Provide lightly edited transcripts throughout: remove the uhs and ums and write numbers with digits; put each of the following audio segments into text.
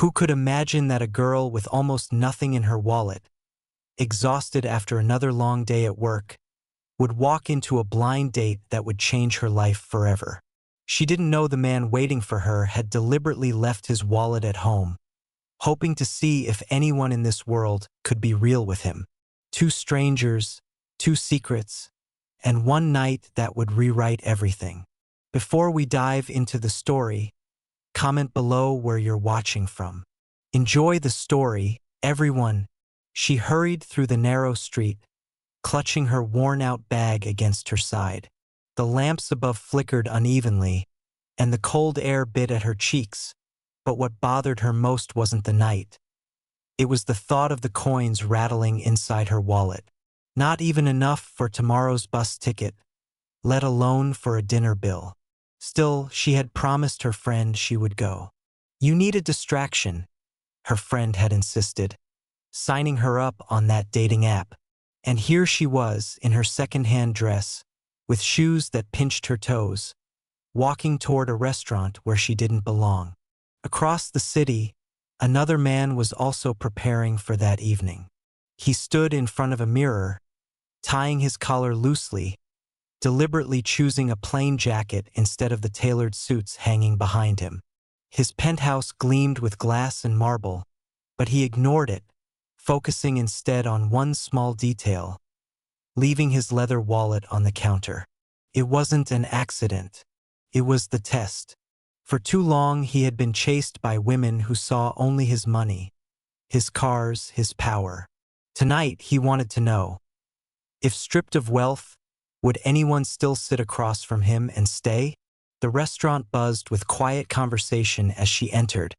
Who could imagine that a girl with almost nothing in her wallet, exhausted after another long day at work, would walk into a blind date that would change her life forever? She didn't know the man waiting for her had deliberately left his wallet at home, hoping to see if anyone in this world could be real with him. Two strangers, two secrets, and one night that would rewrite everything. Before we dive into the story, comment below where you're watching from. Enjoy the story, everyone. She hurried through the narrow street, clutching her worn-out bag against her side. The lamps above flickered unevenly, and the cold air bit at her cheeks. But what bothered her most wasn't the night. It was the thought of the coins rattling inside her wallet. Not even enough for tomorrow's bus ticket, let alone for a dinner bill. Still, she had promised her friend she would go. "You need a distraction," her friend had insisted, signing her up on that dating app. And here she was, in her second-hand dress, with shoes that pinched her toes, walking toward a restaurant where she didn't belong. Across the city, another man was also preparing for that evening. He stood in front of a mirror, tying his collar loosely, deliberately choosing a plain jacket instead of the tailored suits hanging behind him. His penthouse gleamed with glass and marble, but he ignored it, focusing instead on one small detail, leaving his leather wallet on the counter. It wasn't an accident. It was the test. For too long he had been chased by women who saw only his money, his cars, his power. Tonight he wanted to know, if stripped of wealth, would anyone still sit across from him and stay? The restaurant buzzed with quiet conversation as she entered,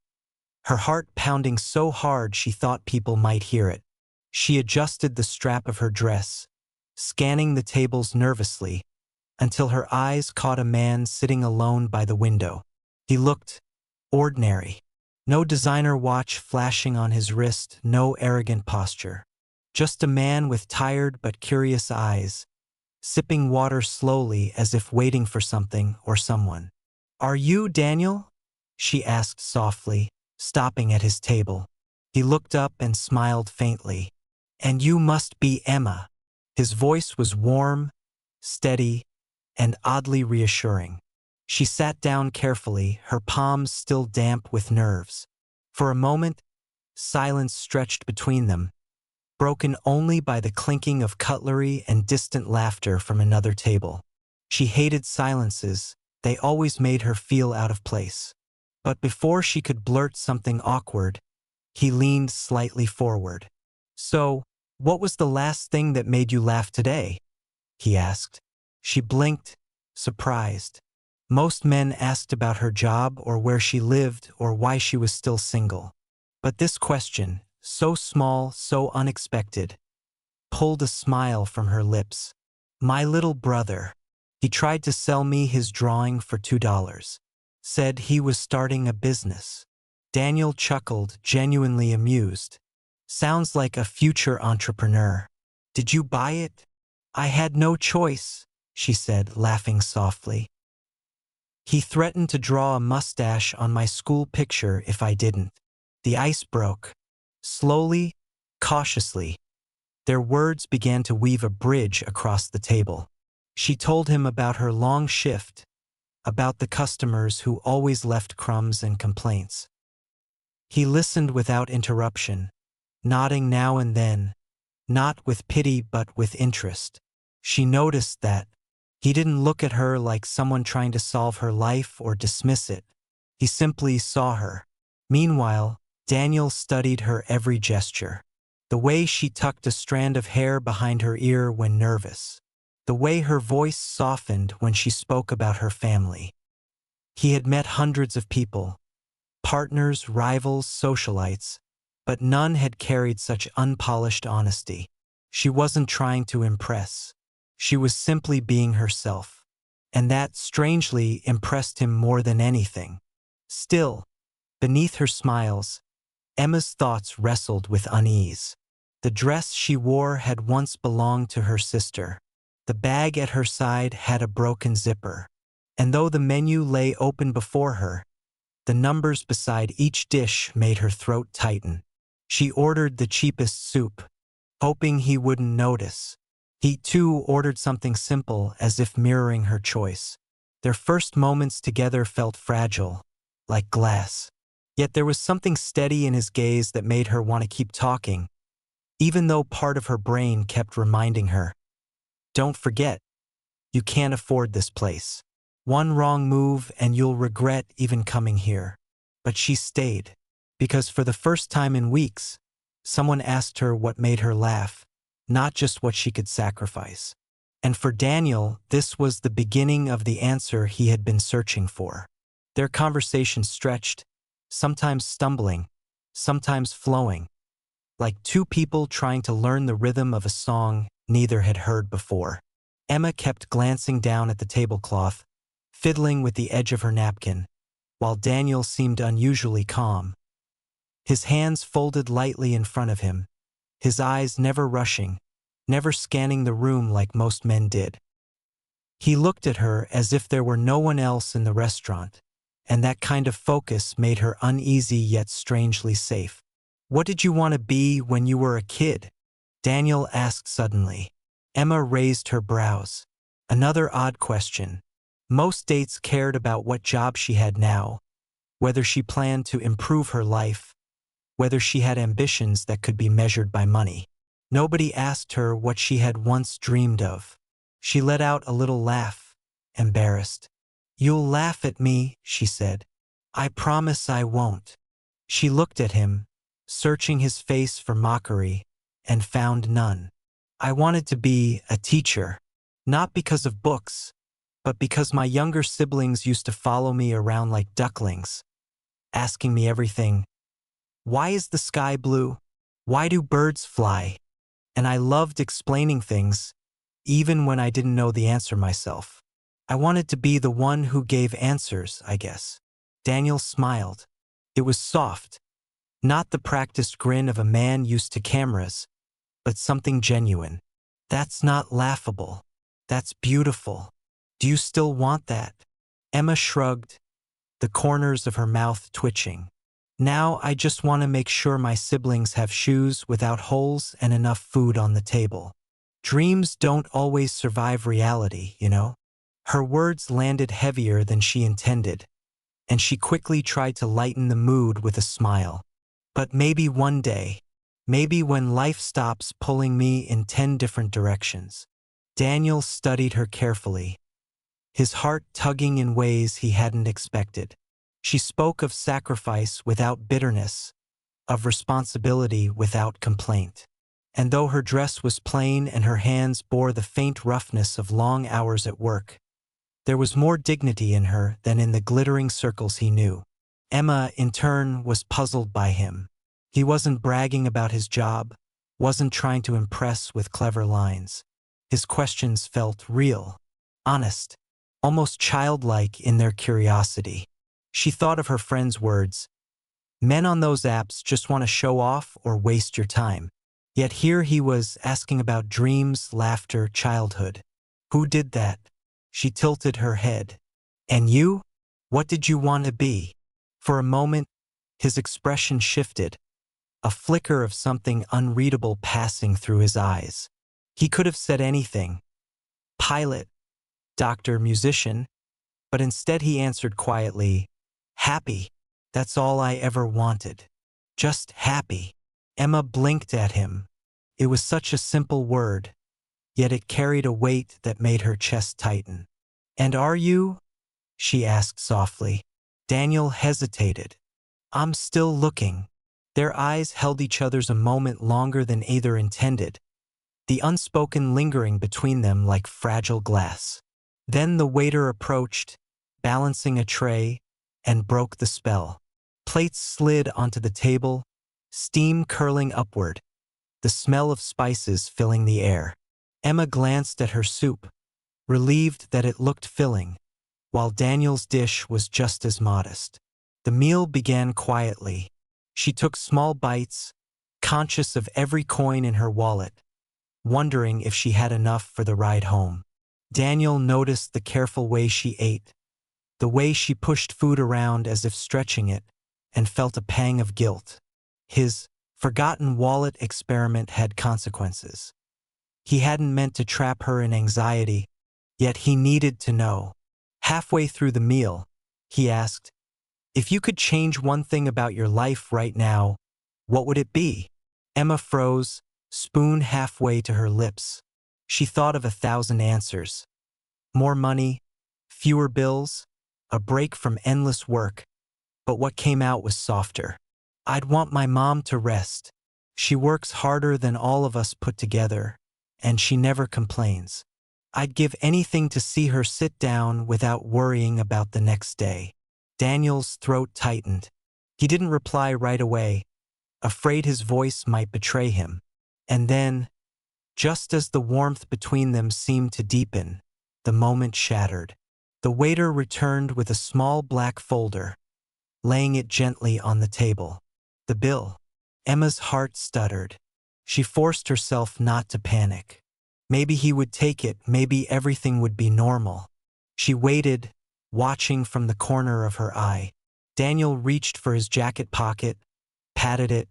her heart pounding so hard she thought people might hear it. She adjusted the strap of her dress, scanning the tables nervously, until her eyes caught a man sitting alone by the window. He looked ordinary. No designer watch flashing on his wrist, no arrogant posture. Just a man with tired but curious eyes, sipping water slowly as if waiting for something or someone. "Are you Daniel?" she asked softly, stopping at his table. He looked up and smiled faintly. "And you must be Emma." His voice was warm, steady, and oddly reassuring. She sat down carefully, her palms still damp with nerves. For a moment, silence stretched between them, broken only by the clinking of cutlery and distant laughter from another table. She hated silences, they always made her feel out of place. But before she could blurt something awkward, he leaned slightly forward. "So, what was the last thing that made you laugh today?" he asked. She blinked, surprised. Most men asked about her job or where she lived or why she was still single. But this question, so small, so unexpected, pulled a smile from her lips. "My little brother. He tried to sell me his drawing for $2. Said he was starting a business." Daniel chuckled, genuinely amused. "Sounds like a future entrepreneur. Did you buy it?" "I had no choice," she said, laughing softly. "He threatened to draw a mustache on my school picture if I didn't." The ice broke. Slowly, cautiously, their words began to weave a bridge across the table. She told him about her long shift, about the customers who always left crumbs and complaints. He listened without interruption, nodding now and then, not with pity but with interest. She noticed that he didn't look at her like someone trying to solve her life or dismiss it. He simply saw her. Meanwhile, Daniel studied her every gesture. The way she tucked a strand of hair behind her ear when nervous. The way her voice softened when she spoke about her family. He had met hundreds of people, partners, rivals, socialites, but none had carried such unpolished honesty. She wasn't trying to impress. She was simply being herself. And that, strangely, impressed him more than anything. Still, beneath her smiles, Emma's thoughts wrestled with unease. The dress she wore had once belonged to her sister. The bag at her side had a broken zipper. And though the menu lay open before her, The numbers beside each dish made her throat tighten. She ordered the cheapest soup, hoping he wouldn't notice. He too ordered something simple, as if mirroring her choice. Their first moments together felt fragile, like glass. Yet there was something steady in his gaze that made her want to keep talking, even though part of her brain kept reminding her, "Don't forget, you can't afford this place. One wrong move and you'll regret even coming here." But she stayed, because for the first time in weeks, someone asked her what made her laugh, not just what she could sacrifice. And for Daniel, this was the beginning of the answer he had been searching for. Their conversation stretched, sometimes stumbling, sometimes flowing, like two people trying to learn the rhythm of a song neither had heard before. Emma kept glancing down at the tablecloth, fiddling with the edge of her napkin, while Daniel seemed unusually calm. His hands folded lightly in front of him, his eyes never rushing, never scanning the room like most men did. He looked at her as if there were no one else in the restaurant, and that kind of focus made her uneasy yet strangely safe. "What did you want to be when you were a kid?" Daniel asked suddenly. Emma raised her brows. Another odd question. Most dates cared about what job she had now, whether she planned to improve her life, whether she had ambitions that could be measured by money. Nobody asked her what she had once dreamed of. She let out a little laugh, embarrassed. "You'll laugh at me," she said. "I promise I won't." She looked at him, searching his face for mockery, and found none. "I wanted to be a teacher, not because of books, but because my younger siblings used to follow me around like ducklings, asking me everything. Why is the sky blue? Why do birds fly? And I loved explaining things, even when I didn't know the answer myself. I wanted to be the one who gave answers, I guess." Daniel smiled. It was soft, not the practiced grin of a man used to cameras, but something genuine. "That's not laughable. That's beautiful. Do you still want that?" Emma shrugged, the corners of her mouth twitching. "Now I just want to make sure my siblings have shoes without holes and enough food on the table. Dreams don't always survive reality, you know?" Her words landed heavier than she intended, and she quickly tried to lighten the mood with a smile. "But maybe one day, maybe when life stops pulling me in 10 different directions." Daniel studied her carefully, his heart tugging in ways he hadn't expected. She spoke of sacrifice without bitterness, of responsibility without complaint. And though her dress was plain and her hands bore the faint roughness of long hours at work, there was more dignity in her than in the glittering circles he knew. Emma, in turn, was puzzled by him. He wasn't bragging about his job, wasn't trying to impress with clever lines. His questions felt real, honest, almost childlike in their curiosity. She thought of her friend's words, "Men on those apps just want to show off or waste your time." Yet here he was asking about dreams, laughter, childhood. Who did that? She tilted her head. "And you? What did you want to be?" For a moment, his expression shifted, a flicker of something unreadable passing through his eyes. He could have said anything. Pilot, doctor, musician, but instead he answered quietly, "Happy. That's all I ever wanted. Just happy." Emma blinked at him. It was such a simple word, yet it carried a weight that made her chest tighten. "And are you?" she asked softly. Daniel hesitated. "I'm still looking." Their eyes held each other's a moment longer than either intended, the unspoken lingering between them like fragile glass. Then the waiter approached, balancing a tray, and broke the spell. Plates slid onto the table, steam curling upward, the smell of spices filling the air. Emma glanced at her soup, relieved that it looked filling, while Daniel's dish was just as modest. The meal began quietly. She took small bites, conscious of every coin in her wallet, wondering if she had enough for the ride home. Daniel noticed the careful way she ate, the way she pushed food around as if stretching it, and felt a pang of guilt. His forgotten wallet experiment had consequences. He hadn't meant to trap her in anxiety, yet he needed to know. Halfway through the meal, he asked, "If you could change one thing about your life right now, what would it be?" Emma froze, spoon halfway to her lips. She thought of 1,000 answers. More money, fewer bills, a break from endless work. But what came out was softer. "I'd want my mom to rest. She works harder than all of us put together, and she never complains. I'd give anything to see her sit down without worrying about the next day." Daniel's throat tightened. He didn't reply right away, afraid his voice might betray him. And then, just as the warmth between them seemed to deepen, the moment shattered. The waiter returned with a small black folder, laying it gently on the table. The bill. Emma's heart stuttered. She forced herself not to panic. Maybe he would take it, maybe everything would be normal. She waited, watching from the corner of her eye. Daniel reached for his jacket pocket, patted it,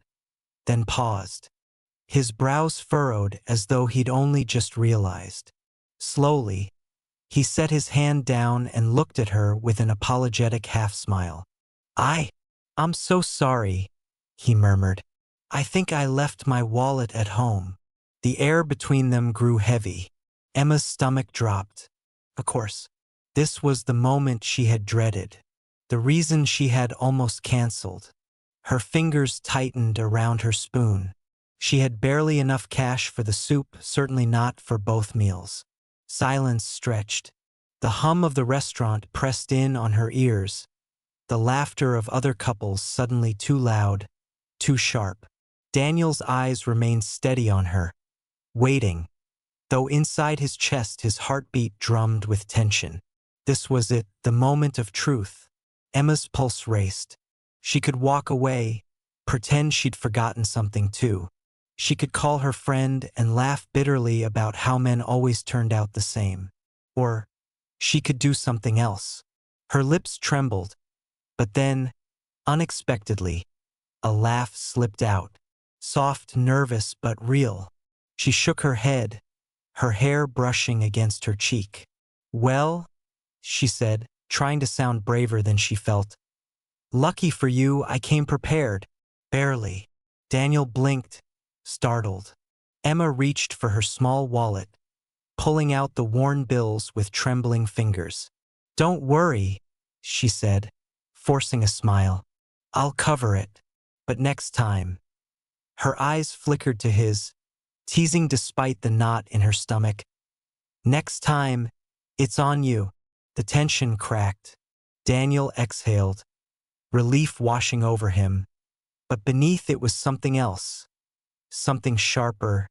then paused. His brows furrowed as though he'd only just realized. Slowly, he set his hand down and looked at her with an apologetic half-smile. I'm so sorry," he murmured. "I think I left my wallet at home." The air between them grew heavy. Emma's stomach dropped. Of course, this was the moment she had dreaded, the reason she had almost canceled. Her fingers tightened around her spoon. She had barely enough cash for the soup, certainly not for both meals. Silence stretched. The hum of the restaurant pressed in on her ears, the laughter of other couples suddenly too loud, too sharp. Daniel's eyes remained steady on her, waiting, though inside his chest his heartbeat drummed with tension. This was it, the moment of truth. Emma's pulse raced. She could walk away, pretend she'd forgotten something too. She could call her friend and laugh bitterly about how men always turned out the same. Or she could do something else. Her lips trembled, but then, unexpectedly, a laugh slipped out. Soft, nervous, but real. She shook her head, her hair brushing against her cheek. "Well," she said, trying to sound braver than she felt. "Lucky for you, I came prepared." Barely. Daniel blinked, startled. Emma reached for her small wallet, pulling out the worn bills with trembling fingers. "Don't worry," she said, forcing a smile. "I'll cover it. But next time." Her eyes flickered to his, teasing despite the knot in her stomach. "Next time, it's on you." The tension cracked. Daniel exhaled, relief washing over him. But beneath it was something else. Something sharper,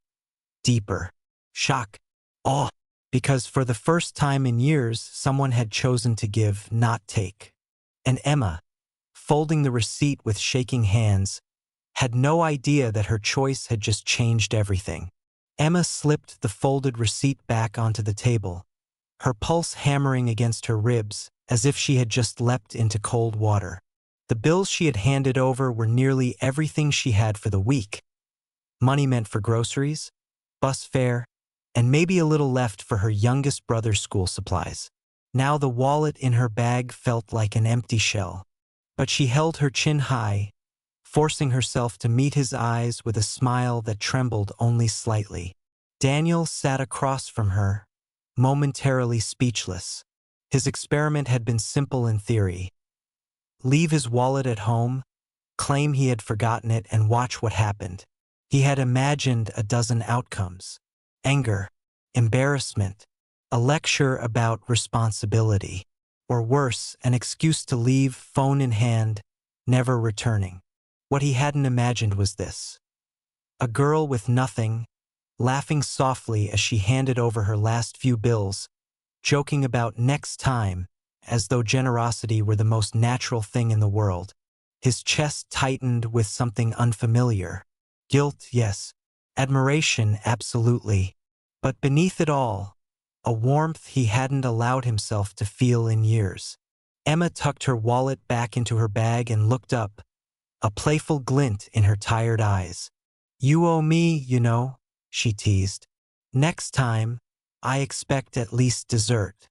deeper. Shock. Awe. Because for the first time in years, someone had chosen to give, not take. And Emma, folding the receipt with shaking hands, had no idea that her choice had just changed everything. Emma slipped the folded receipt back onto the table, her pulse hammering against her ribs as if she had just leapt into cold water. The bills she had handed over were nearly everything she had for the week. Money meant for groceries, bus fare, and maybe a little left for her youngest brother's school supplies. Now the wallet in her bag felt like an empty shell. But she held her chin high, forcing herself to meet his eyes with a smile that trembled only slightly. Daniel sat across from her, momentarily speechless. His experiment had been simple in theory. Leave his wallet at home, claim he had forgotten it, and watch what happened. He had imagined a dozen outcomes: anger, embarrassment, a lecture about responsibility, or worse, an excuse to leave, phone in hand, never returning. What he hadn't imagined was this: a girl with nothing, laughing softly as she handed over her last few bills, joking about next time, as though generosity were the most natural thing in the world. His chest tightened with something unfamiliar. Guilt, yes. Admiration, absolutely. But beneath it all, a warmth he hadn't allowed himself to feel in years. Emma tucked her wallet back into her bag and looked up, a playful glint in her tired eyes. "You owe me, you know," she teased. "Next time, I expect at least dessert."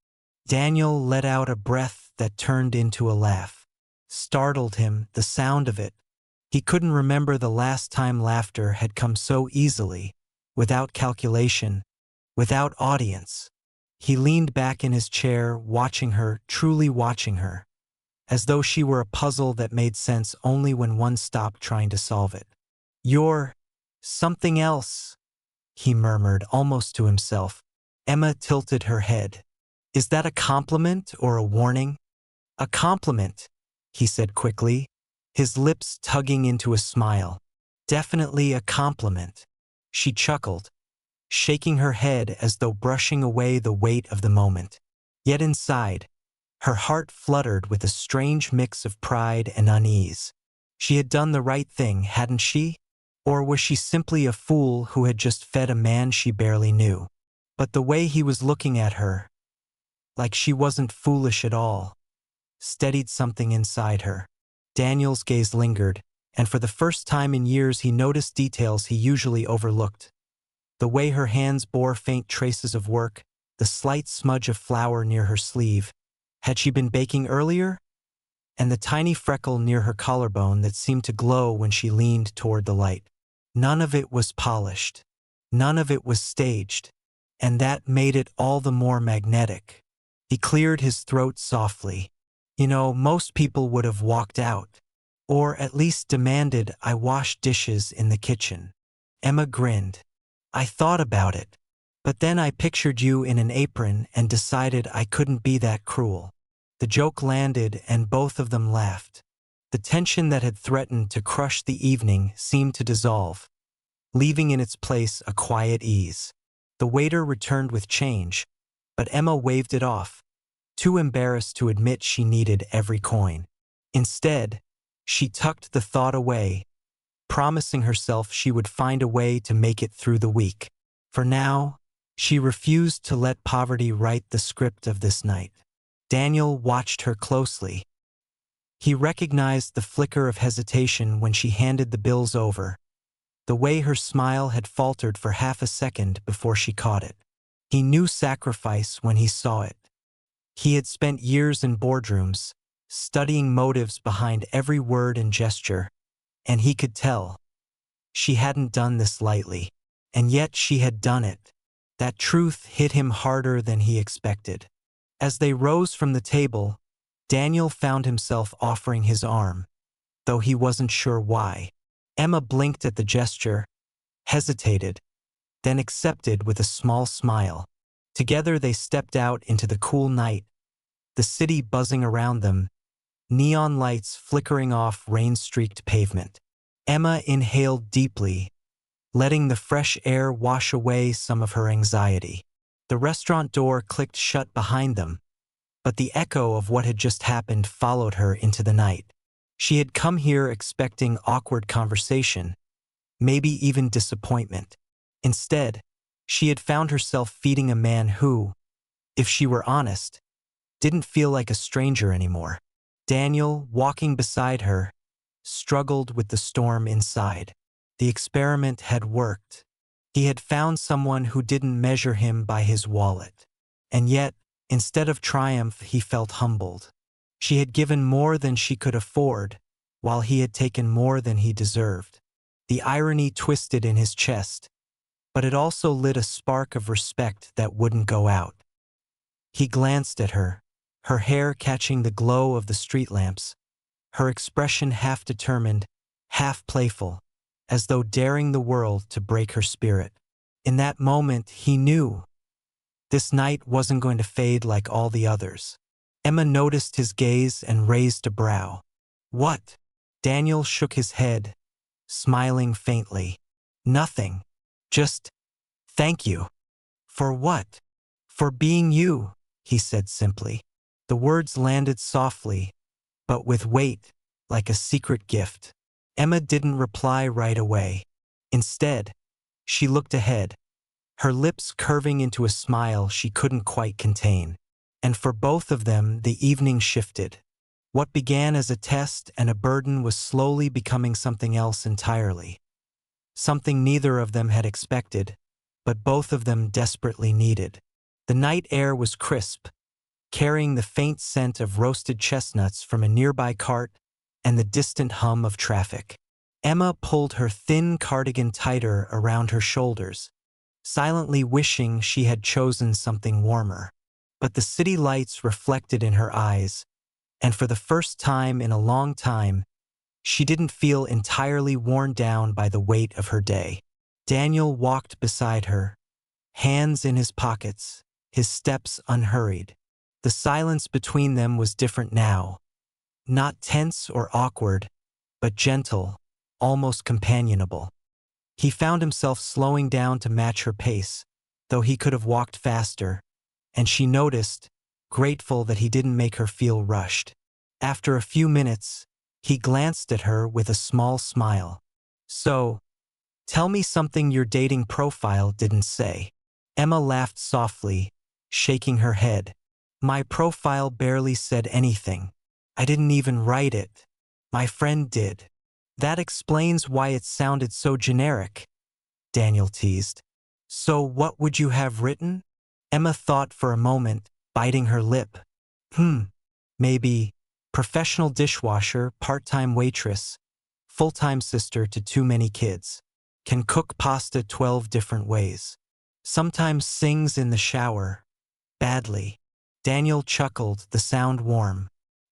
Daniel let out a breath that turned into a laugh. Startled him, the sound of it. He couldn't remember the last time laughter had come so easily, without calculation, without audience. He leaned back in his chair, watching her, truly watching her, as though she were a puzzle that made sense only when one stopped trying to solve it. "You're something else," he murmured, almost to himself. Emma tilted her head. "Is that a compliment or a warning?" "A compliment," he said quickly, his lips tugging into a smile. "Definitely a compliment." She chuckled, shaking her head as though brushing away the weight of the moment. Yet inside, her heart fluttered with a strange mix of pride and unease. She had done the right thing, hadn't she? Or was she simply a fool who had just fed a man she barely knew? But the way he was looking at her, like she wasn't foolish at all, steadied something inside her. Daniel's gaze lingered, and for the first time in years he noticed details he usually overlooked. The way her hands bore faint traces of work, the slight smudge of flour near her sleeve. Had she been baking earlier? And the tiny freckle near her collarbone that seemed to glow when she leaned toward the light. None of it was polished. None of it was staged. And that made it all the more magnetic. He cleared his throat softly. "You know, most people would have walked out. Or at least demanded I wash dishes in the kitchen." Emma grinned. "I thought about it. But then I pictured you in an apron and decided I couldn't be that cruel." The joke landed and both of them laughed. The tension that had threatened to crush the evening seemed to dissolve, leaving in its place a quiet ease. The waiter returned with change, but Emma waved it off, too embarrassed to admit she needed every coin. Instead, she tucked the thought away, promising herself she would find a way to make it through the week. For now, she refused to let poverty write the script of this night. Daniel watched her closely. He recognized the flicker of hesitation when she handed the bills over, the way her smile had faltered for half a second before she caught it. He knew sacrifice when he saw it. He had spent years in boardrooms, studying motives behind every word and gesture, and he could tell. She hadn't done this lightly, and yet she had done it. That truth hit him harder than he expected. As they rose from the table, Daniel found himself offering his arm, though he wasn't sure why. Emma blinked at the gesture, hesitated, then accepted with a small smile. Together they stepped out into the cool night, the city buzzing around them, neon lights flickering off rain-streaked pavement. Emma inhaled deeply, letting the fresh air wash away some of her anxiety. The restaurant door clicked shut behind them, but the echo of what had just happened followed her into the night. She had come here expecting awkward conversation, maybe even disappointment. Instead, she had found herself feeding a man who, if she were honest, didn't feel like a stranger anymore. Daniel, walking beside her, struggled with the storm inside. The experiment had worked. He had found someone who didn't measure him by his wallet. And yet, instead of triumph, he felt humbled. She had given more than she could afford, while he had taken more than he deserved. The irony twisted in his chest, but it also lit a spark of respect that wouldn't go out. He glanced at her, her hair catching the glow of the street lamps, her expression half determined, half playful, as though daring the world to break her spirit. In that moment, he knew this night wasn't going to fade like all the others. Emma noticed his gaze and raised a brow. "What?" Daniel shook his head, smiling faintly. "Nothing. Just thank you." "For what?" "For being you," he said simply. The words landed softly, but with weight, like a secret gift. Emma didn't reply right away. Instead, she looked ahead, her lips curving into a smile she couldn't quite contain. And for both of them, the evening shifted. What began as a test and a burden was slowly becoming something else entirely. Something neither of them had expected, but both of them desperately needed. The night air was crisp, carrying the faint scent of roasted chestnuts from a nearby cart and the distant hum of traffic. Emma pulled her thin cardigan tighter around her shoulders, silently wishing she had chosen something warmer. But the city lights reflected in her eyes, and for the first time in a long time, she didn't feel entirely worn down by the weight of her day. Daniel walked beside her, hands in his pockets, his steps unhurried. The silence between them was different now, not tense or awkward, but gentle, almost companionable. He found himself slowing down to match her pace, though he could have walked faster, and she noticed, grateful that he didn't make her feel rushed. After a few minutes, he glanced at her with a small smile. "So, tell me something your dating profile didn't say." Emma laughed softly, shaking her head. "My profile barely said anything. I didn't even write it. My friend did." "That explains why it sounded so generic," Daniel teased. "So what would you have written?" Emma thought for a moment, biting her lip. Maybe professional dishwasher, part-time waitress, full-time sister to too many kids. Can cook pasta 12 different ways. Sometimes sings in the shower. Badly. Daniel chuckled, the sound warm.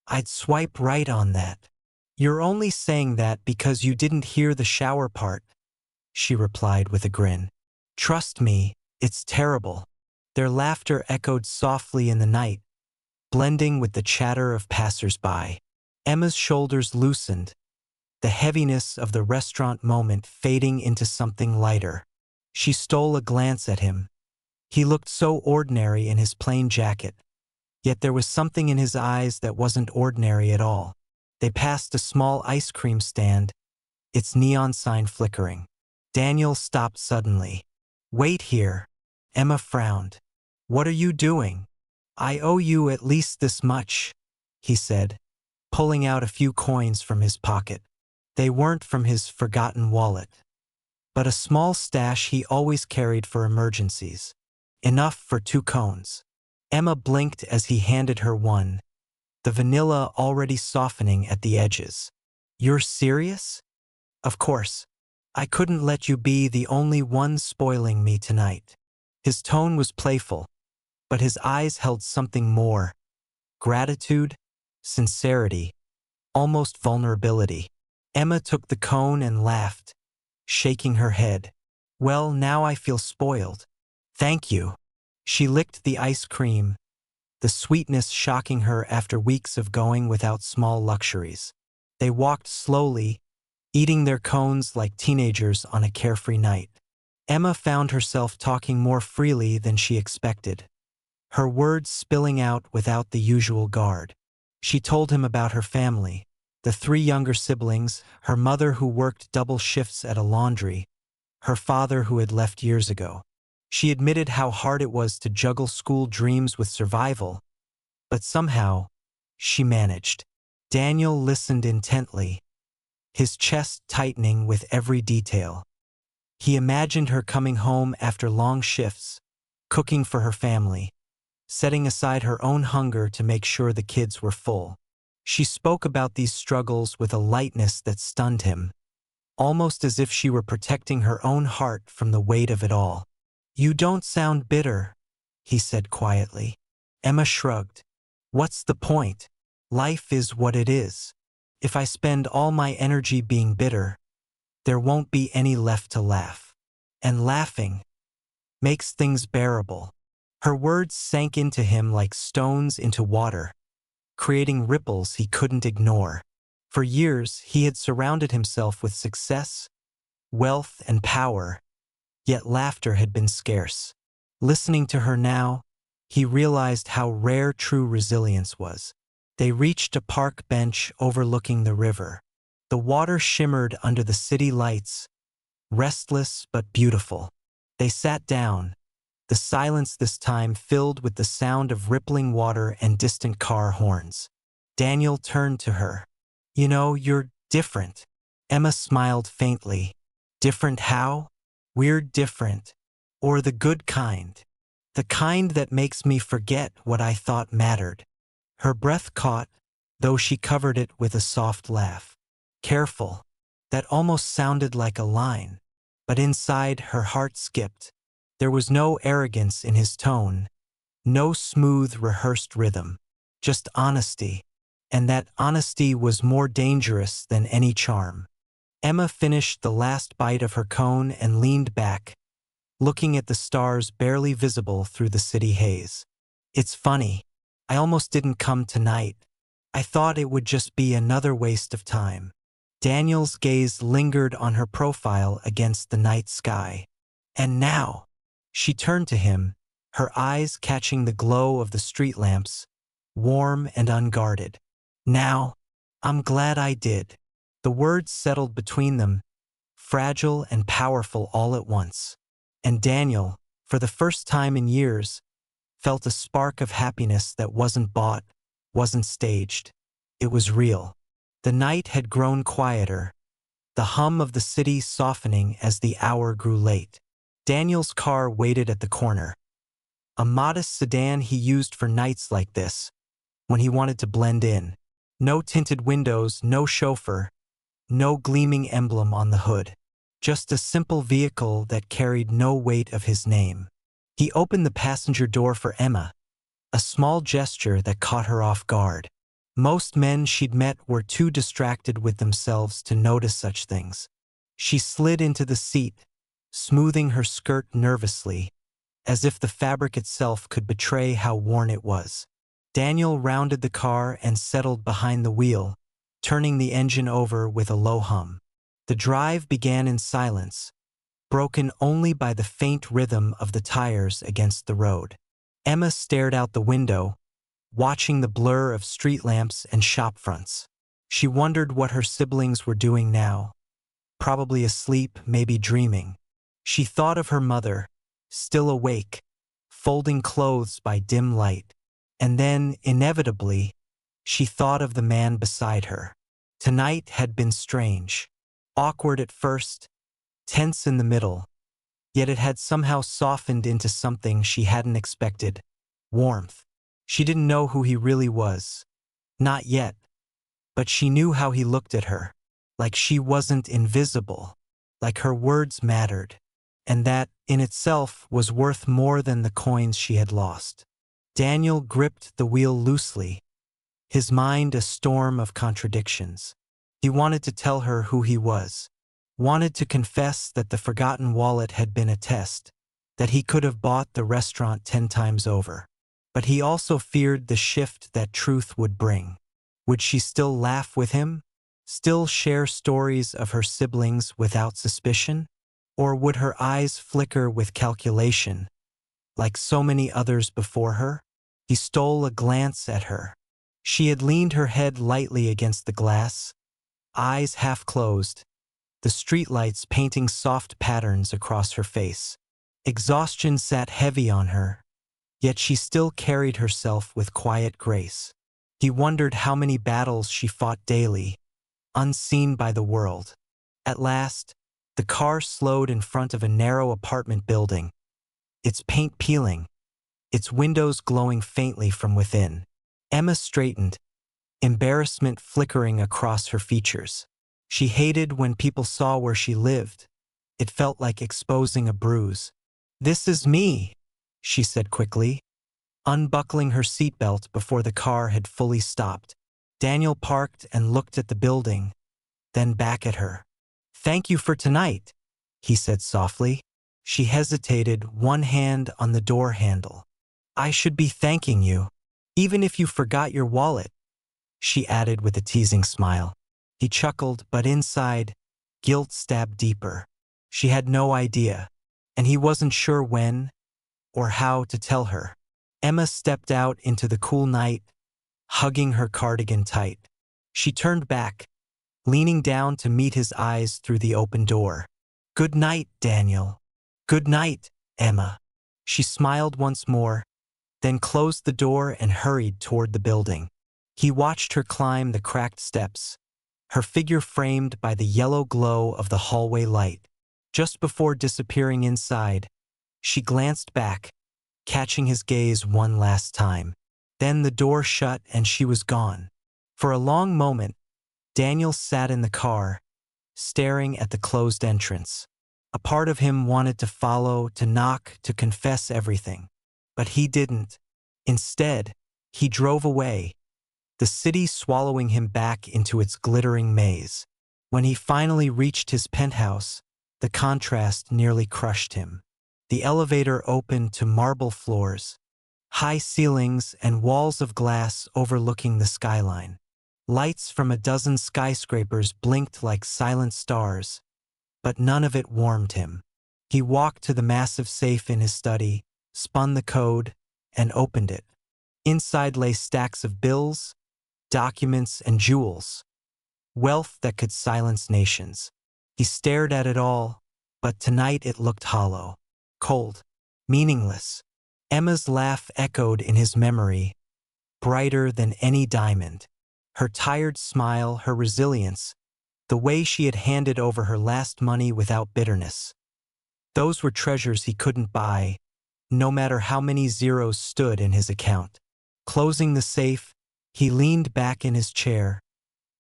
"I'd swipe right on that." "You're only saying that because you didn't hear the shower part," she replied with a grin. "Trust me, it's terrible." Their laughter echoed softly in the night, blending with the chatter of passers-by. Emma's shoulders loosened, the heaviness of the restaurant moment fading into something lighter. She stole a glance at him. He looked so ordinary in his plain jacket, yet there was something in his eyes that wasn't ordinary at all. They passed a small ice cream stand, its neon sign flickering. Daniel stopped suddenly. "Wait here." Emma frowned. "What are you doing?" "I owe you at least this much," he said, pulling out a few coins from his pocket. They weren't from his forgotten wallet, but a small stash he always carried for emergencies. Enough for 2 cones. Emma blinked as he handed her one, the vanilla already softening at the edges. "You're serious?" "Of course. I couldn't let you be the only one spoiling me tonight." His tone was playful, but his eyes held something more. Gratitude, sincerity, almost vulnerability. Emma took the cone and laughed, shaking her head. "Well, now I feel spoiled." "Thank you." She licked the ice cream, the sweetness shocking her after weeks of going without small luxuries. They walked slowly, eating their cones like teenagers on a carefree night. Emma found herself talking more freely than she expected, her words spilling out without the usual guard. She told him about her family, the 3 younger siblings, her mother who worked double shifts at a laundry, her father who had left years ago. She admitted how hard it was to juggle school dreams with survival, but somehow, she managed. Daniel listened intently, his chest tightening with every detail. He imagined her coming home after long shifts, cooking for her family, setting aside her own hunger to make sure the kids were full. She spoke about these struggles with a lightness that stunned him, almost as if she were protecting her own heart from the weight of it all. "You don't sound bitter," he said quietly. Emma shrugged. "What's the point? Life is what it is. If I spend all my energy being bitter, there won't be any left to laugh. And laughing makes things bearable." Her words sank into him like stones into water, creating ripples he couldn't ignore. For years, he had surrounded himself with success, wealth, and power, yet laughter had been scarce. Listening to her now, he realized how rare true resilience was. They reached a park bench overlooking the river. The water shimmered under the city lights, restless but beautiful. They sat down, the silence this time filled with the sound of rippling water and distant car horns. Daniel turned to her. "You know, you're different." Emma smiled faintly. "Different how?" "We're different. Or the good kind. The kind that makes me forget what I thought mattered." Her breath caught, though she covered it with a soft laugh. "Careful." That almost sounded like a line. But inside, her heart skipped. There was no arrogance in his tone, no smooth, rehearsed rhythm, just honesty. And that honesty was more dangerous than any charm. Emma finished the last bite of her cone and leaned back, looking at the stars barely visible through the city haze. "It's funny. I almost didn't come tonight. I thought it would just be another waste of time." Daniel's gaze lingered on her profile against the night sky. "And now?" She turned to him, her eyes catching the glow of the street lamps, warm and unguarded. "Now, I'm glad I did." The words settled between them, fragile and powerful all at once. And Daniel, for the first time in years, felt a spark of happiness that wasn't bought, wasn't staged. It was real. The night had grown quieter, the hum of the city softening as the hour grew late. Daniel's car waited at the corner, a modest sedan he used for nights like this, when he wanted to blend in. No tinted windows, no chauffeur, no gleaming emblem on the hood. Just a simple vehicle that carried no weight of his name. He opened the passenger door for Emma, a small gesture that caught her off guard. Most men she'd met were too distracted with themselves to notice such things. She slid into the seat, smoothing her skirt nervously, as if the fabric itself could betray how worn it was. Daniel rounded the car and settled behind the wheel, turning the engine over with a low hum. The drive began in silence, broken only by the faint rhythm of the tires against the road. Emma stared out the window, watching the blur of street lamps and shop fronts. She wondered what her siblings were doing now. Probably asleep, maybe dreaming. She thought of her mother, still awake, folding clothes by dim light. And then, inevitably, she thought of the man beside her. Tonight had been strange. Awkward at first, tense in the middle, yet it had somehow softened into something she hadn't expected. Warmth. She didn't know who he really was. Not yet. But she knew how he looked at her. Like she wasn't invisible. Like her words mattered. And that, in itself, was worth more than the coins she had lost. Daniel gripped the wheel loosely, his mind a storm of contradictions. He wanted to tell her who he was. Wanted to confess that the forgotten wallet had been a test, that he could have bought the restaurant 10 times over. But he also feared the shift that truth would bring. Would she still laugh with him? Still share stories of her siblings without suspicion? Or would her eyes flicker with calculation, like so many others before her? He stole a glance at her. She had leaned her head lightly against the glass, eyes half closed, the streetlights painting soft patterns across her face. Exhaustion sat heavy on her, yet she still carried herself with quiet grace. He wondered how many battles she fought daily, unseen by the world. At last, the car slowed in front of a narrow apartment building, its paint peeling, its windows glowing faintly from within. Emma straightened, embarrassment flickering across her features. She hated when people saw where she lived. It felt like exposing a bruise. "This is me," she said quickly, unbuckling her seatbelt before the car had fully stopped. Daniel parked and looked at the building, then back at her. "Thank you for tonight," he said softly. She hesitated, one hand on the door handle. "I should be thanking you, even if you forgot your wallet," she added with a teasing smile. He chuckled, but inside, guilt stabbed deeper. She had no idea, and he wasn't sure when or how to tell her. Emma stepped out into the cool night, hugging her cardigan tight. She turned back, leaning down to meet his eyes through the open door. "Good night, Daniel." "Good night, Emma." She smiled once more, then closed the door and hurried toward the building. He watched her climb the cracked steps, her figure framed by the yellow glow of the hallway light. Just before disappearing inside, she glanced back, catching his gaze one last time. Then the door shut and she was gone. For a long moment, Daniel sat in the car, staring at the closed entrance. A part of him wanted to follow, to knock, to confess everything. But he didn't. Instead, he drove away, the city swallowing him back into its glittering maze. When he finally reached his penthouse, the contrast nearly crushed him. The elevator opened to marble floors, high ceilings and walls of glass overlooking the skyline. Lights from a dozen skyscrapers blinked like silent stars, but none of it warmed him. He walked to the massive safe in his study, spun the code, and opened it. Inside lay stacks of bills, documents, and jewels, wealth that could silence nations. He stared at it all, but tonight it looked hollow, cold, meaningless. Emma's laugh echoed in his memory, brighter than any diamond. Her tired smile, her resilience, the way she had handed over her last money without bitterness. Those were treasures he couldn't buy, no matter how many zeros stood in his account. Closing the safe, he leaned back in his chair,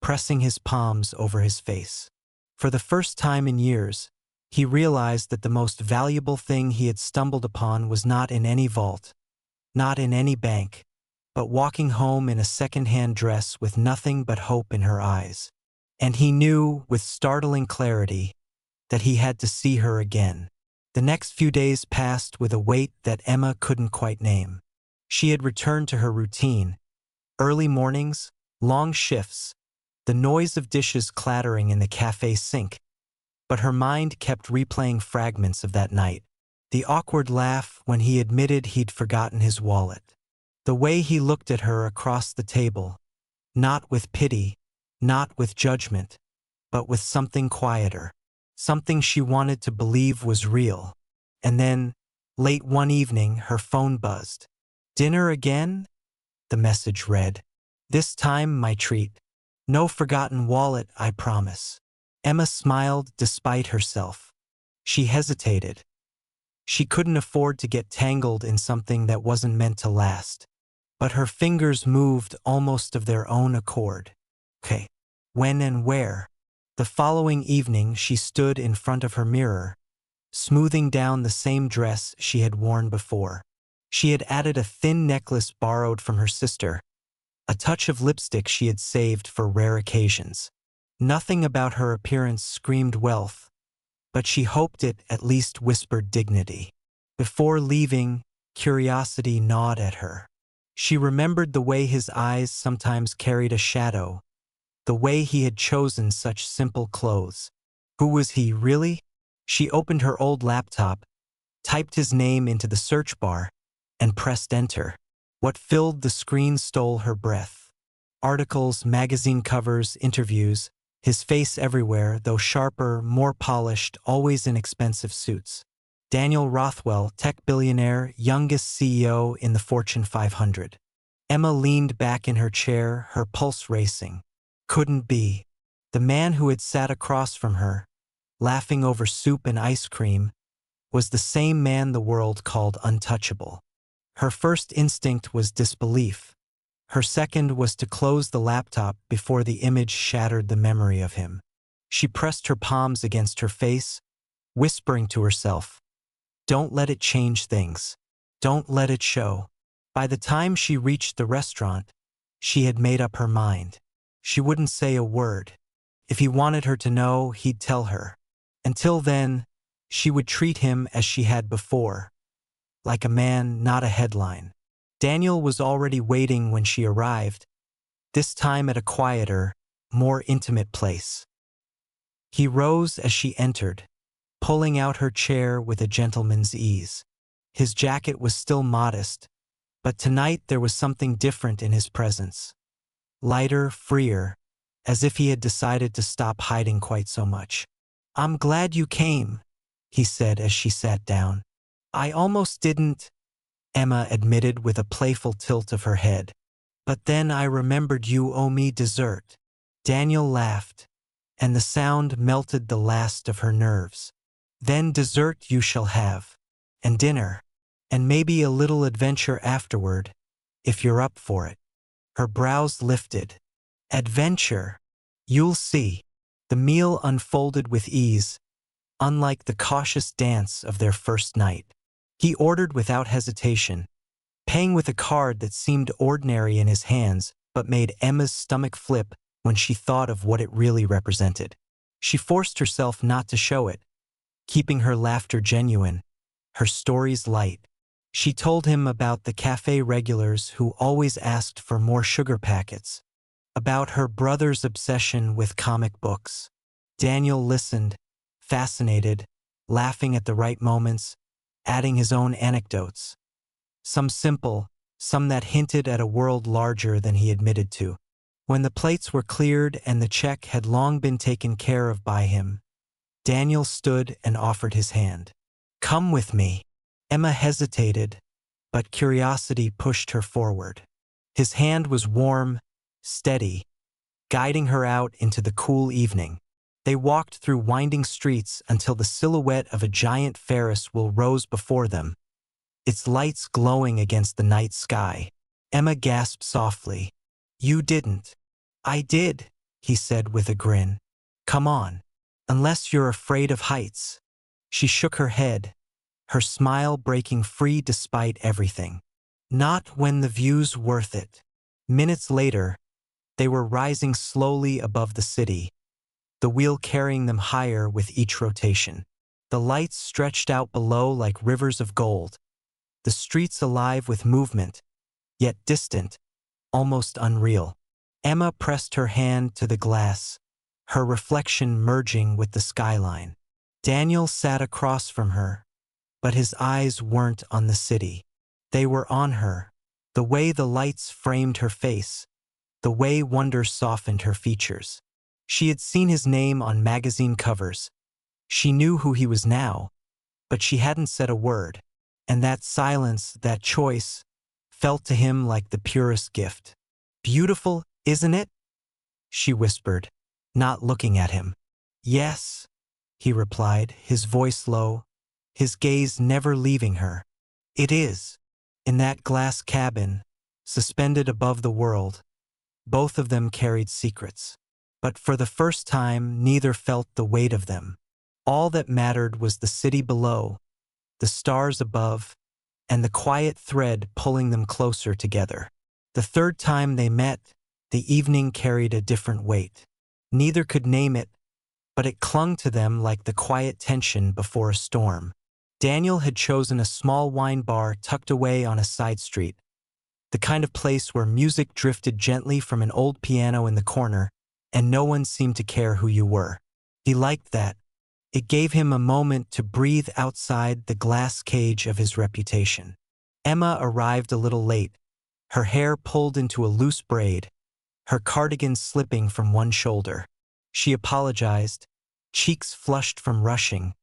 pressing his palms over his face. For the first time in years, he realized that the most valuable thing he had stumbled upon was not in any vault, not in any bank, but walking home in a second-hand dress with nothing but hope in her eyes. And he knew, with startling clarity, that he had to see her again. The next few days passed with a weight that Emma couldn't quite name. She had returned to her routine: early mornings, long shifts, the noise of dishes clattering in the cafe sink. But her mind kept replaying fragments of that night. The awkward laugh when he admitted he'd forgotten his wallet. The way he looked at her across the table, not with pity, not with judgment, but with something quieter, something she wanted to believe was real. And then, late one evening, her phone buzzed. "Dinner again?" the message read. "This time my treat. No forgotten wallet, I promise." Emma smiled despite herself. She hesitated. She couldn't afford to get tangled in something that wasn't meant to last. But her fingers moved almost of their own accord. Okay, when and where? The following evening she stood in front of her mirror, smoothing down the same dress she had worn before. She had added a thin necklace borrowed from her sister, a touch of lipstick she had saved for rare occasions. Nothing about her appearance screamed wealth, but she hoped it at least whispered dignity. Before leaving, curiosity gnawed at her. She remembered the way his eyes sometimes carried a shadow, the way he had chosen such simple clothes. Who was he, really? She opened her old laptop, typed his name into the search bar, and pressed enter. What filled the screen stole her breath. Articles, magazine covers, interviews, his face everywhere, though sharper, more polished, always in expensive suits. Daniel Rothwell, tech billionaire, youngest CEO in the Fortune 500. Emma leaned back in her chair, her pulse racing. Couldn't be. The man who had sat across from her, laughing over soup and ice cream, was the same man the world called untouchable. Her first instinct was disbelief. Her second was to close the laptop before the image shattered the memory of him. She pressed her palms against her face, whispering to herself, "Don't let it change things. Don't let it show." By the time she reached the restaurant, she had made up her mind. She wouldn't say a word. If he wanted her to know, he'd tell her. Until then, she would treat him as she had before, like a man, not a headline. Daniel was already waiting when she arrived, this time at a quieter, more intimate place. He rose as she entered, pulling out her chair with a gentleman's ease. His jacket was still modest, but tonight there was something different in his presence. Lighter, freer, as if he had decided to stop hiding quite so much. "I'm glad you came," he said as she sat down. I almost didn't, Emma admitted with a playful tilt of her head. But then I remembered you owe me dessert. Daniel laughed, and the sound melted the last of her nerves. Then dessert you shall have, and dinner, and maybe a little adventure afterward, if you're up for it. Her brows lifted. Adventure? You'll see. The meal unfolded with ease, unlike the cautious dance of their first night. He ordered without hesitation, paying with a card that seemed ordinary in his hands but made Emma's stomach flip when she thought of what it really represented. She forced herself not to show it, keeping her laughter genuine, her stories light. She told him about the cafe regulars who always asked for more sugar packets, about her brother's obsession with comic books. Daniel listened, fascinated, laughing at the right moments, adding his own anecdotes. Some simple, some that hinted at a world larger than he admitted to. When the plates were cleared and the check had long been taken care of by him, Daniel stood and offered his hand. Come with me. Emma hesitated, but curiosity pushed her forward. His hand was warm, steady, guiding her out into the cool evening. They walked through winding streets until the silhouette of a giant Ferris wheel rose before them, its lights glowing against the night sky. Emma gasped softly. You didn't. I did, he said with a grin. Come on. Unless you're afraid of heights. She shook her head, her smile breaking free despite everything. Not when the view's worth it. Minutes later, they were rising slowly above the city, the wheel carrying them higher with each rotation. The lights stretched out below like rivers of gold, the streets alive with movement, yet distant, almost unreal. Emma pressed her hand to the glass, her reflection merging with the skyline. Daniel sat across from her, but his eyes weren't on the city. They were on her, the way the lights framed her face, the way wonder softened her features. She had seen his name on magazine covers. She knew who he was now, but she hadn't said a word, and that silence, that choice, felt to him like the purest gift. Beautiful, isn't it? She whispered, not looking at him. Yes, he replied, his voice low, his gaze never leaving her. It is. In that glass cabin, suspended above the world, both of them carried secrets. But for the first time, neither felt the weight of them. All that mattered was the city below, the stars above, and the quiet thread pulling them closer together. The third time they met, the evening carried a different weight. Neither could name it, but it clung to them like the quiet tension before a storm. Daniel had chosen a small wine bar tucked away on a side street, the kind of place where music drifted gently from an old piano in the corner, and no one seemed to care who you were. He liked that. It gave him a moment to breathe outside the glass cage of his reputation. Emma arrived a little late, her hair pulled into a loose braid, her cardigan slipping from one shoulder. She apologized, cheeks flushed from rushing,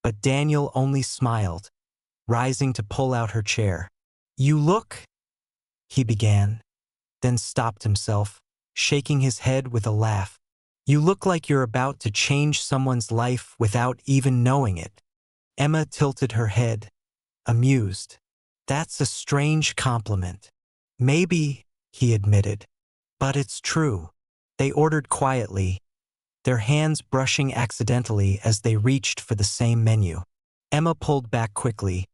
but Daniel only smiled, rising to pull out her chair. You look, he began, then stopped himself, shaking his head with a laugh. You look like you're about to change someone's life without even knowing it. Emma tilted her head, amused. That's a strange compliment. Maybe, he admitted, but it's true. They ordered quietly, their hands brushing accidentally as they reached for the same menu. Emma pulled back quickly,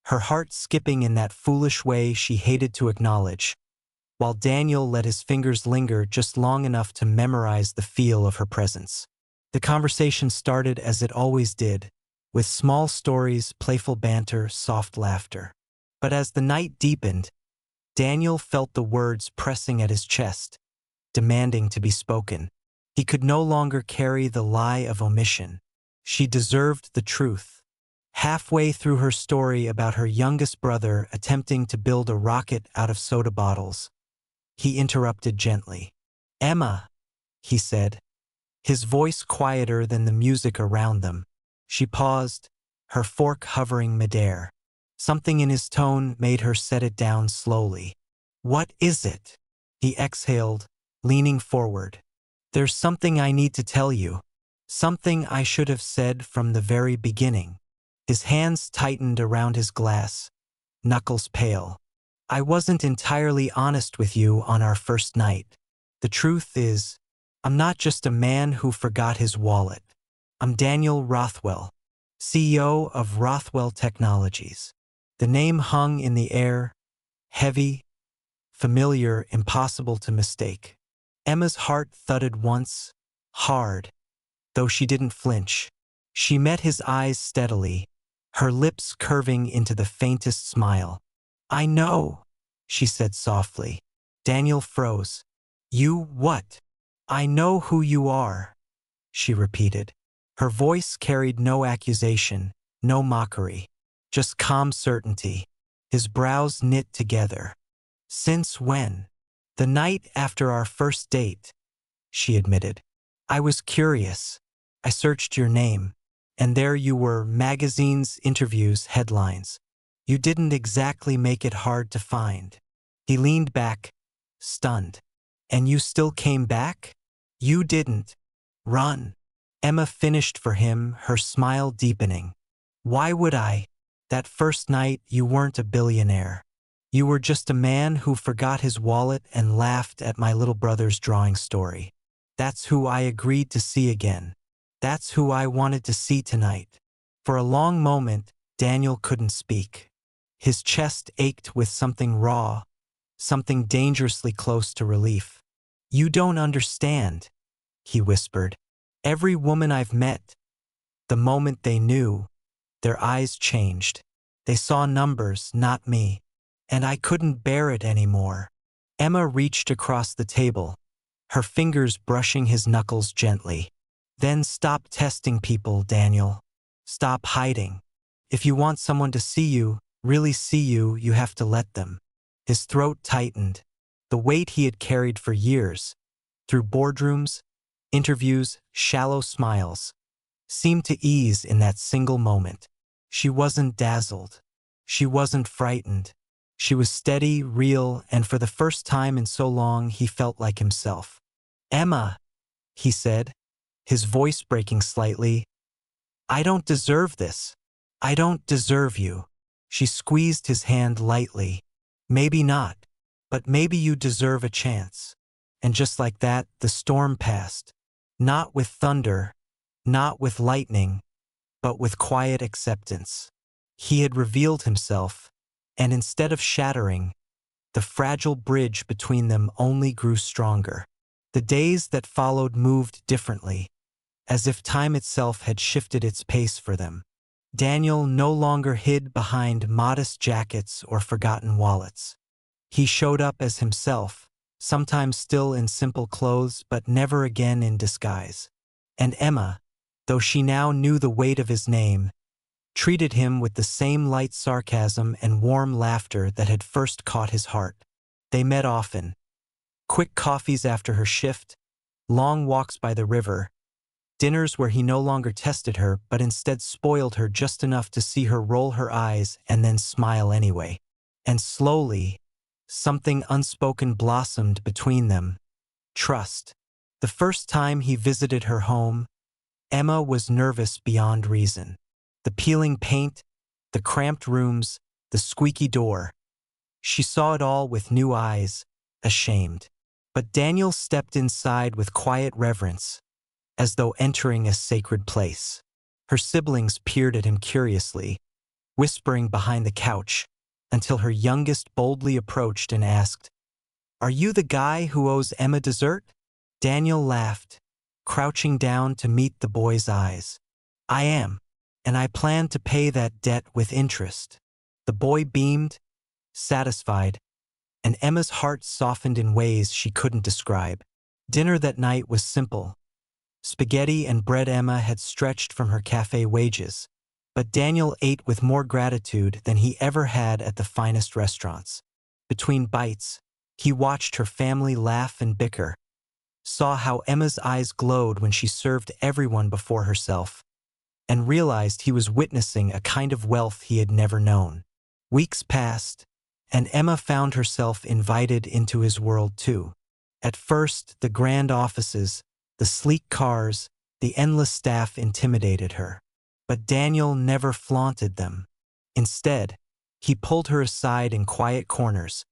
her heart skipping in that foolish way she hated to acknowledge, while Daniel let his fingers linger just long enough to memorize the feel of her presence. The conversation started as it always did, with small stories, playful banter, soft laughter. But as the night deepened, Daniel felt the words pressing at his chest, demanding to be spoken. He could no longer carry the lie of omission. She deserved the truth. Halfway through her story about her youngest brother attempting to build a rocket out of soda bottles, he interrupted gently. Emma, he said, his voice quieter than the music around them. She paused, her fork hovering midair. Something in his tone made her set it down slowly. "What is it?" he exhaled, leaning forward. "There's something I need to tell you. Something I should have said from the very beginning." His hands tightened around his glass, knuckles pale. "I wasn't entirely honest with you on our first night. The truth is, I'm not just a man who forgot his wallet. I'm Daniel Rothwell, CEO of Rothwell Technologies." The name hung in the air, heavy, familiar, impossible to mistake. Emma's heart thudded once, hard, though she didn't flinch. She met his eyes steadily, her lips curving into the faintest smile. "I know," she said softly. Daniel froze. "You what?" "I know who you are," she repeated. Her voice carried no accusation, no mockery, just calm certainty. His brows knit together. "Since when?" "The night after our first date," she admitted. "I was curious. I searched your name, and there you were, magazines, interviews, headlines. You didn't exactly make it hard to find." He leaned back, stunned. "And you still came back?" "You didn't run," Emma finished for him, her smile deepening. "Why would I? That first night you weren't a billionaire. You were just a man who forgot his wallet and laughed at my little brother's drawing story. That's who I agreed to see again. That's who I wanted to see tonight." For a long moment, Daniel couldn't speak. His chest ached with something raw, something dangerously close to relief. "You don't understand," he whispered. "Every woman I've met, the moment they knew, their eyes changed. They saw numbers, not me. And I couldn't bear it anymore." Emma reached across the table, her fingers brushing his knuckles gently. "Then stop testing people, Daniel. Stop hiding. If you want someone to see you, really see you, you have to let them." His throat tightened. The weight he had carried for years, through boardrooms, interviews, shallow smiles, seemed to ease in that single moment. She wasn't dazzled. She wasn't frightened. She was steady, real, and for the first time in so long he felt like himself. "Emma," he said, his voice breaking slightly, "I don't deserve this. I don't deserve you." She squeezed his hand lightly. "Maybe not, but maybe you deserve a chance." And just like that, the storm passed. Not with thunder, not with lightning, but with quiet acceptance. He had revealed himself, and instead of shattering, the fragile bridge between them only grew stronger. The days that followed moved differently, as if time itself had shifted its pace for them. Daniel no longer hid behind modest jackets or forgotten wallets. He showed up as himself, sometimes still in simple clothes but never again in disguise. And Emma, though she now knew the weight of his name, treated him with the same light sarcasm and warm laughter that had first caught his heart. They met often. Quick coffees after her shift, long walks by the river, dinners where he no longer tested her but instead spoiled her just enough to see her roll her eyes and then smile anyway. And slowly, something unspoken blossomed between them. Trust. The first time he visited her home, Emma was nervous beyond reason. The peeling paint, the cramped rooms, the squeaky door. She saw it all with new eyes, ashamed. But Daniel stepped inside with quiet reverence, as though entering a sacred place. Her siblings peered at him curiously, whispering behind the couch, until her youngest boldly approached and asked, "Are you the guy who owes Emma dessert?" Daniel laughed, crouching down to meet the boy's eyes. "I am, and I plan to pay that debt with interest." The boy beamed, satisfied, and Emma's heart softened in ways she couldn't describe. Dinner that night was simple. Spaghetti and bread Emma had stretched from her cafe wages, but Daniel ate with more gratitude than he ever had at the finest restaurants. Between bites, he watched her family laugh and bicker, saw how Emma's eyes glowed when she served everyone before herself, and realized he was witnessing a kind of wealth he had never known. Weeks passed, and Emma found herself invited into his world too. At first, the grand offices, the sleek cars, the endless staff intimidated her. But Daniel never flaunted them. Instead, he pulled her aside in quiet corners,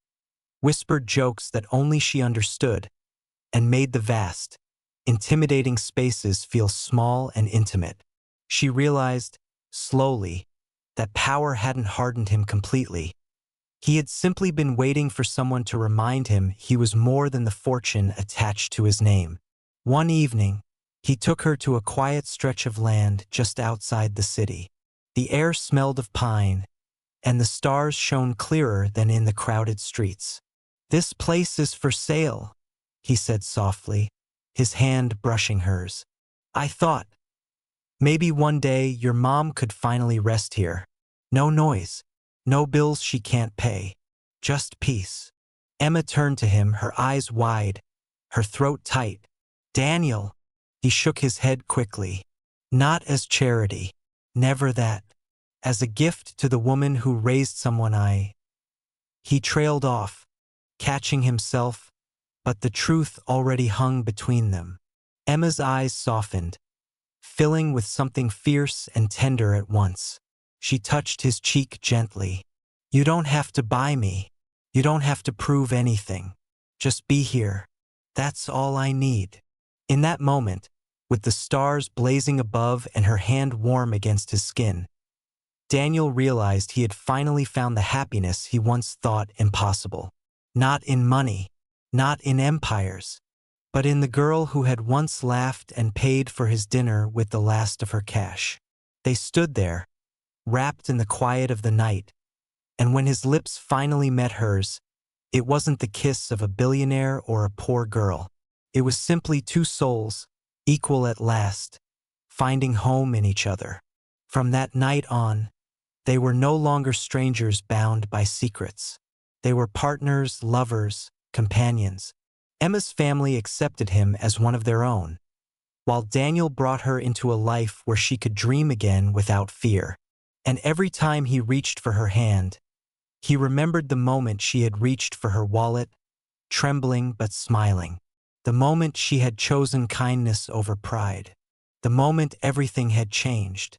whispered jokes that only she understood, and made the vast, intimidating spaces feel small and intimate. She realized, slowly, that power hadn't hardened him completely. He had simply been waiting for someone to remind him he was more than the fortune attached to his name. One evening, he took her to a quiet stretch of land just outside the city. The air smelled of pine, and the stars shone clearer than in the crowded streets. "This place is for sale," he said softly, his hand brushing hers. "I thought, maybe one day your mom could finally rest here. No noise, no bills she can't pay, just peace." Emma turned to him, her eyes wide, her throat tight. "Daniel," he shook his head quickly. "Not as charity. Never that. As a gift to the woman who raised someone I—" He trailed off, catching himself, but the truth already hung between them. Emma's eyes softened, filling with something fierce and tender at once. She touched his cheek gently. "You don't have to buy me. You don't have to prove anything. Just be here. That's all I need." In that moment, with the stars blazing above and her hand warm against his skin, Daniel realized he had finally found the happiness he once thought impossible. Not in money, not in empires, but in the girl who had once laughed and paid for his dinner with the last of her cash. They stood there, wrapped in the quiet of the night, and when his lips finally met hers, it wasn't the kiss of a billionaire or a poor girl. It was simply two souls, equal at last, finding home in each other. From that night on, they were no longer strangers bound by secrets. They were partners, lovers, companions. Emma's family accepted him as one of their own, while Daniel brought her into a life where she could dream again without fear. And every time he reached for her hand, he remembered the moment she had reached for her wallet, trembling but smiling. The moment she had chosen kindness over pride. The moment everything had changed.